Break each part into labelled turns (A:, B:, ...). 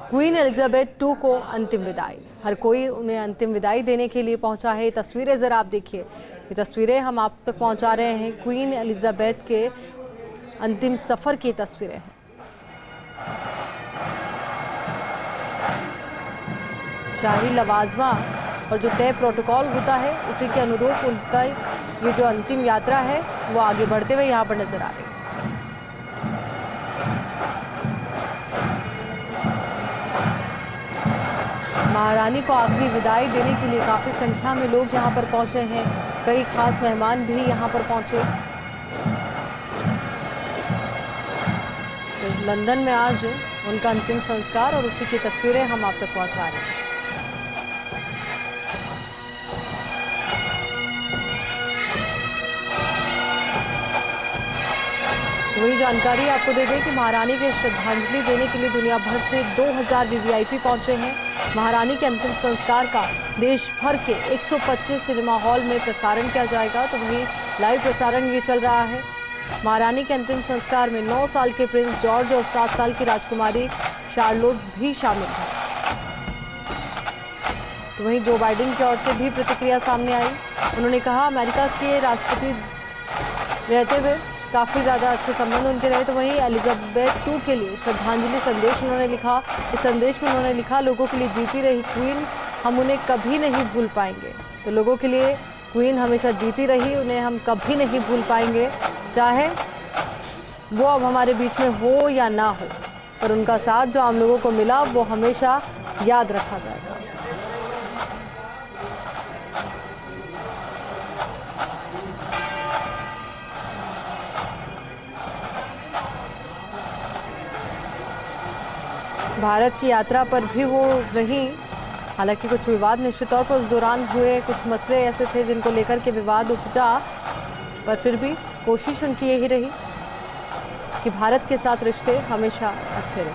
A: Queen Elizabeth two को अंतिम विदाई। हर कोई उन्हें अंतिम विदाई देने के लिए पहुंचा है। ये तस्वीरें ज़रा आप देखिए, ये तस्वीरें हम आप तक पहुंचा रहे हैं। क्वीन एलिजाबेथ के अंतिम सफ़र की तस्वीरें हैं। शाही लवाजमा और जो तय प्रोटोकॉल होता है उसी के अनुरूप उनका ये जो अंतिम यात्रा है वो आगे बढ़ते हुए यहाँ पर नजर आ रही है। महारानी को आखिरी विदाई देने के लिए काफ़ी संख्या में लोग यहाँ पर पहुँचे हैं। कई खास मेहमान भी यहाँ पर पहुँचे। तो लंदन में आज उनका अंतिम संस्कार और उसी की तस्वीरें हम आप तक पहुँचा रहे हैं। वही जानकारी आपको दे दें कि महारानी के श्रद्धांजलि देने के लिए दुनिया भर से 2000 वीवीआईपी पहुंचे हैं। महारानी के अंतिम संस्कार का देश भर के 125 सिनेमा हॉल में प्रसारण किया जाएगा। तो वहीं लाइव प्रसारण ये चल रहा है। महारानी के अंतिम संस्कार में 9 साल के प्रिंस जॉर्ज और 7 साल की राजकुमारी शार्लोट भी शामिल हैं। तो वहीं जो बाइडेन की ओर से भी प्रतिक्रिया सामने आई। उन्होंने कहा अमेरिका के राष्ट्रपति रहते हुए काफ़ी ज़्यादा अच्छे संबंध उनके रहे। तो वहीं एलिजाबेथ टू के लिए श्रद्धांजलि संदेश उन्होंने लिखा। इस संदेश में उन्होंने लिखा, लोगों के लिए जीती रही क्वीन, हम उन्हें कभी नहीं भूल पाएंगे। तो लोगों के लिए क्वीन हमेशा जीती रही, उन्हें हम कभी नहीं भूल पाएंगे, चाहे वो अब हमारे बीच में हो या ना हो, पर उनका साथ जो आम लोगों को मिला वो हमेशा याद रखा जाएगा। भारत की यात्रा पर भी वो रही। हालांकि कुछ विवाद निश्चित तौर पर उस दौरान हुए, कुछ मसले ऐसे थे जिनको लेकर के विवाद उपजा, पर फिर भी कोशिश उनकी यही रही कि भारत के साथ रिश्ते हमेशा अच्छे रहे।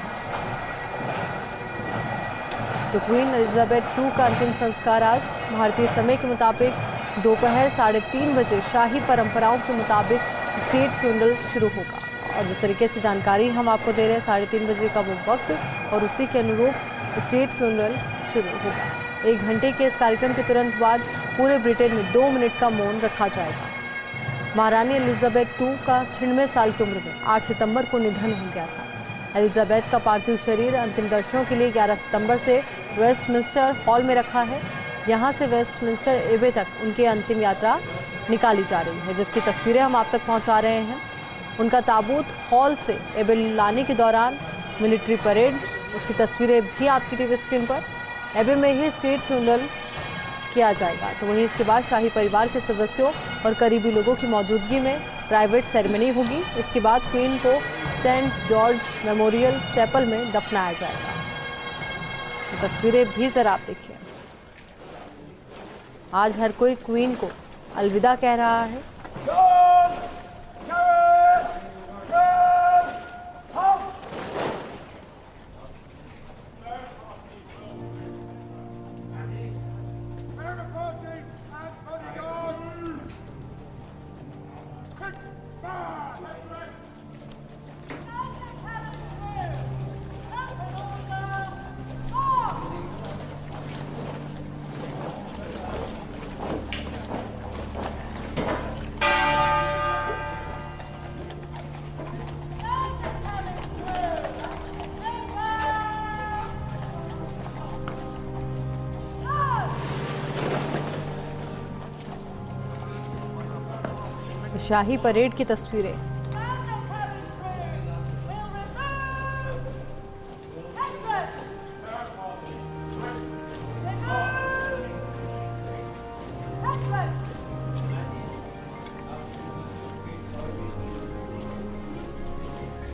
A: तो क्वीन एलिजाबेथ टू का अंतिम संस्कार आज भारतीय समय के मुताबिक दोपहर 3:30 बजे शाही परंपराओं के मुताबिक स्टेट फ्यूनरल शुरू होगा। और जिस तरीके से जानकारी हम आपको दे रहे हैं, 3:30 बजे का वो वक्त और उसी के अनुरूप स्टेट फ्यूनरल शुरू होगा। 1 घंटे के इस कार्यक्रम के तुरंत बाद पूरे ब्रिटेन में 2 मिनट का मौन रखा जाएगा। महारानी एलिजाबेथ टू का 96 साल की उम्र में 8 सितंबर को निधन हो गया था। एलिजाबेथ का पार्थिव शरीर अंतिम दर्शनों के लिए 11 सितंबर से वेस्टमिंस्टर हॉल में रखा है। यहाँ से वेस्टमिंस्टर एबे तक उनकी अंतिम यात्रा निकाली जा रही है, जिसकी तस्वीरें हम आप तक पहुँचा रहे हैं। उनका ताबूत हॉल से एबे लाने के दौरान मिलिट्री परेड, उसकी तस्वीरें भी आपकी टीवी स्क्रीन पर। एबे में ही स्टेट फ्यूनरल किया जाएगा। तो वहीं इसके बाद शाही परिवार के सदस्यों और करीबी लोगों की मौजूदगी में प्राइवेट सेरेमनी होगी। इसके बाद क्वीन को सेंट जॉर्ज मेमोरियल चैपल में दफनाया जाएगा। तो तस्वीरें भी जरा आप देखिए। आज हर कोई क्वीन को अलविदा कह रहा है। शाही परेड की तस्वीरें।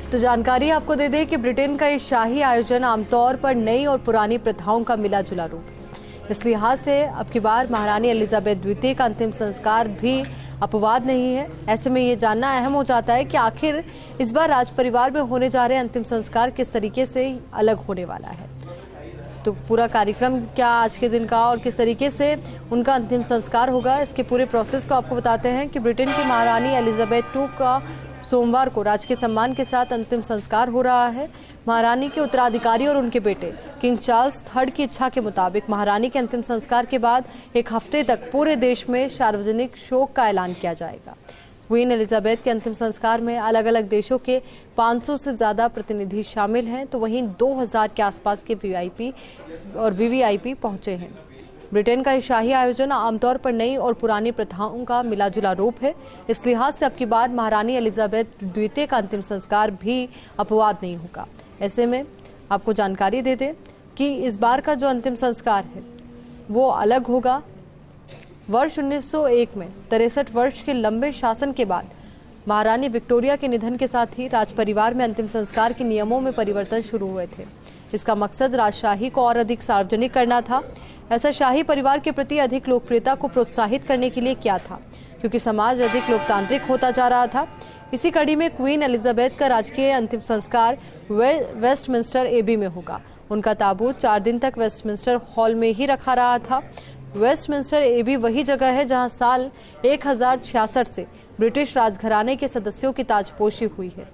A: तो जानकारी आपको दे दें कि ब्रिटेन का ये शाही आयोजन आमतौर पर नई और पुरानी प्रथाओं का मिला जुला रूप है। इस लिहाज से अब की बार महारानी एलिजाबेथ द्वितीय का अंतिम संस्कार भी अपवाद नहीं है। ऐसे में ये जानना अहम हो जाता है कि आखिर इस बार राज परिवार में होने जा रहे अंतिम संस्कार किस तरीके से अलग होने वाला है। तो पूरा कार्यक्रम क्या आज के दिन का और किस तरीके से उनका अंतिम संस्कार होगा, इसके पूरे प्रोसेस को आपको बताते हैं कि ब्रिटेन की महारानी एलिजाबेथ टू का सोमवार को राजकीय सम्मान के साथ अंतिम संस्कार हो रहा है। महारानी के उत्तराधिकारी और उनके बेटे किंग चार्ल्स III की इच्छा के मुताबिक महारानी के अंतिम संस्कार के बाद एक हफ्ते तक पूरे देश में सार्वजनिक शोक का ऐलान किया जाएगा। क्वीन एलिजाबेथ के अंतिम संस्कार में अलग अलग देशों के 500 से ज्यादा प्रतिनिधि शामिल हैं, तो वहीं 2000 के आसपास के वीआईपी और वीवीआईपी पहुंचे हैं। ब्रिटेन का शाही आयोजन आमतौर पर नई और पुरानी प्रथाओं का मिलाजुला रूप है। इस लिहाज से अब की बार महारानी एलिजाबेथ द्वितीय का अंतिम संस्कार भी अपवाद नहीं होगा। ऐसे में आपको जानकारी दे दें कि इस बार का जो अंतिम संस्कार है वो अलग होगा। वर्ष 1901 में 63 वर्ष के लंबे शासन के बाद महारानी विक्टोरिया के निधन के साथ ही राजपरिवार में अंतिम संस्कार के नियमों में परिवर्तन शुरू हुए थे। इसका मकसद राजशाही को और अधिक सार्वजनिक करना था। ऐसा शाही परिवार के प्रति अधिक लोकप्रियता को प्रोत्साहित करने के लिए किया था, क्योंकि समाज अधिक लोकतांत्रिक होता जा रहा था। इसी कड़ी में क्वीन एलिजाबेथ का राजकीय अंतिम संस्कार वेस्टमिंस्टर एबी में होगा। उनका ताबूत 4 दिन तक वेस्टमिंस्टर हॉल में ही रखा रहा था। वेस्टमिंस्टर एबी वही जगह है जहां साल 1066 से ब्रिटिश राजघराने के सदस्यों की ताजपोशी हुई है।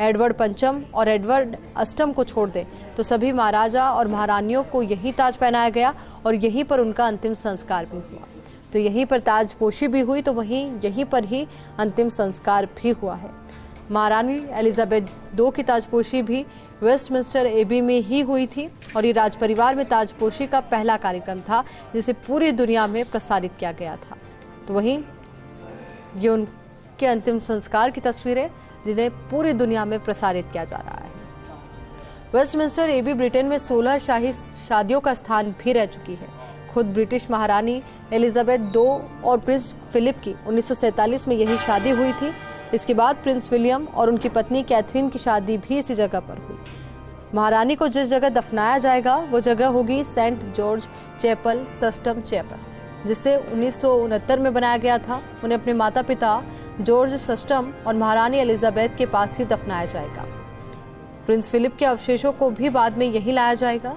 A: एडवर्ड पंचम और एडवर्ड अष्टम को छोड़ दें तो सभी महाराजा और महारानियों को यही ताज पहनाया गया और यहीं पर उनका अंतिम संस्कार भी हुआ। तो यहीं पर ताजपोशी भी हुई, तो वहीं यहीं पर ही अंतिम संस्कार भी हुआ है। महारानी एलिजाबेथ II की ताजपोशी भी वेस्टमिंस्टर एबी में ही हुई थी और ये राजपरिवार में ताजपोशी का पहला कार्यक्रम था जिसे पूरी दुनिया में प्रसारित किया गया था। तो वहीं ये उनके अंतिम संस्कार की तस्वीरें जिन्हें पूरी दुनिया में प्रसारित किया जा रहा है। वेस्टमिंस्टर एबी ब्रिटेन में 16 शाही शादियों का स्थान भी रह चुकी है। खुद ब्रिटिश महारानी एलिजाबेथ II और प्रिंस फिलिप की 1947 में यही शादी हुई थी। इसके बाद प्रिंस विलियम और उनकी पत्नी कैथरीन की शादी भी इसी जगह पर हुई। महारानी को जिस जगह दफनाया जाएगा वो जगह होगी सेंट जॉर्ज चैपल, सस्टम चैपल, जिसे 1969 में बनाया गया था। उन्हें अपने माता पिता जॉर्ज सस्टम और महारानी एलिजाबेथ के पास ही दफनाया जाएगा। प्रिंस फिलिप के अवशेषों को भी बाद में यही लाया जाएगा।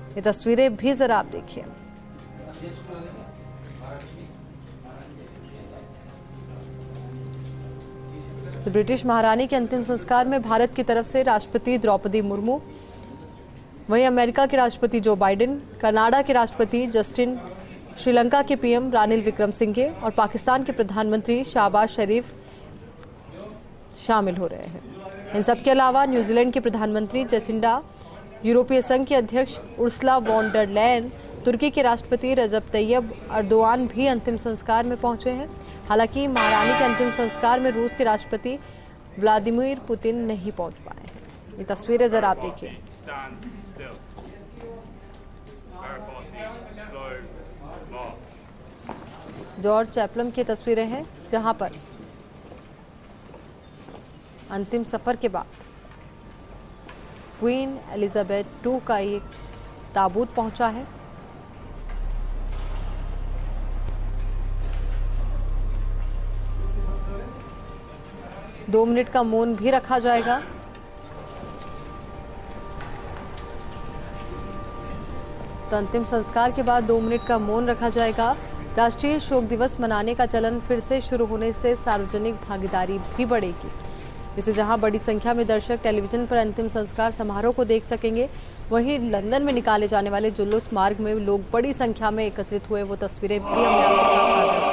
A: ये तस्वीरें भी जरा आप देखिए। तो ब्रिटिश महारानी के अंतिम संस्कार में भारत की तरफ से राष्ट्रपति द्रौपदी मुर्मू, वहीं अमेरिका के राष्ट्रपति जो बाइडेन, कनाडा के राष्ट्रपति जस्टिन, श्रीलंका के पीएम रानिल विक्रमसिंघे और पाकिस्तान के प्रधानमंत्री शहबाज शरीफ शामिल हो रहे हैं। इन सब के अलावा न्यूजीलैंड के प्रधानमंत्री जेसिंडा, यूरोपीय संघ के अध्यक्ष उर्सुला वॉन डर लेयन, तुर्की के राष्ट्रपति रजब तैयब अर्दोआन भी अंतिम संस्कार में पहुंचे हैं। हालांकि महारानी के अंतिम संस्कार में रूस के राष्ट्रपति व्लादिमीर पुतिन नहीं पहुंच पाए हैं। ये तस्वीरें जरा आप देखिए। जॉर्ज चैपलम की तस्वीरें हैं जहां पर अंतिम सफर के बाद क्वीन एलिजाबेथ II का एक ताबूत पहुंचा है। दो मिनट का मौन भी रखा जाएगा। तो अंतिम संस्कार के बाद 2 मिनट का मौन रखा जाएगा। राष्ट्रीय शोक दिवस मनाने का चलन फिर से शुरू होने से सार्वजनिक भागीदारी भी बढ़ेगी। इसे जहां बड़ी संख्या में दर्शक टेलीविजन पर अंतिम संस्कार समारोह को देख सकेंगे, वहीं लंदन में निकाले जाने वाले जुलूस मार्ग में लोग बड़ी संख्या में एकत्रित हुए, वो तस्वीरें भी हमने आपके साथ साझा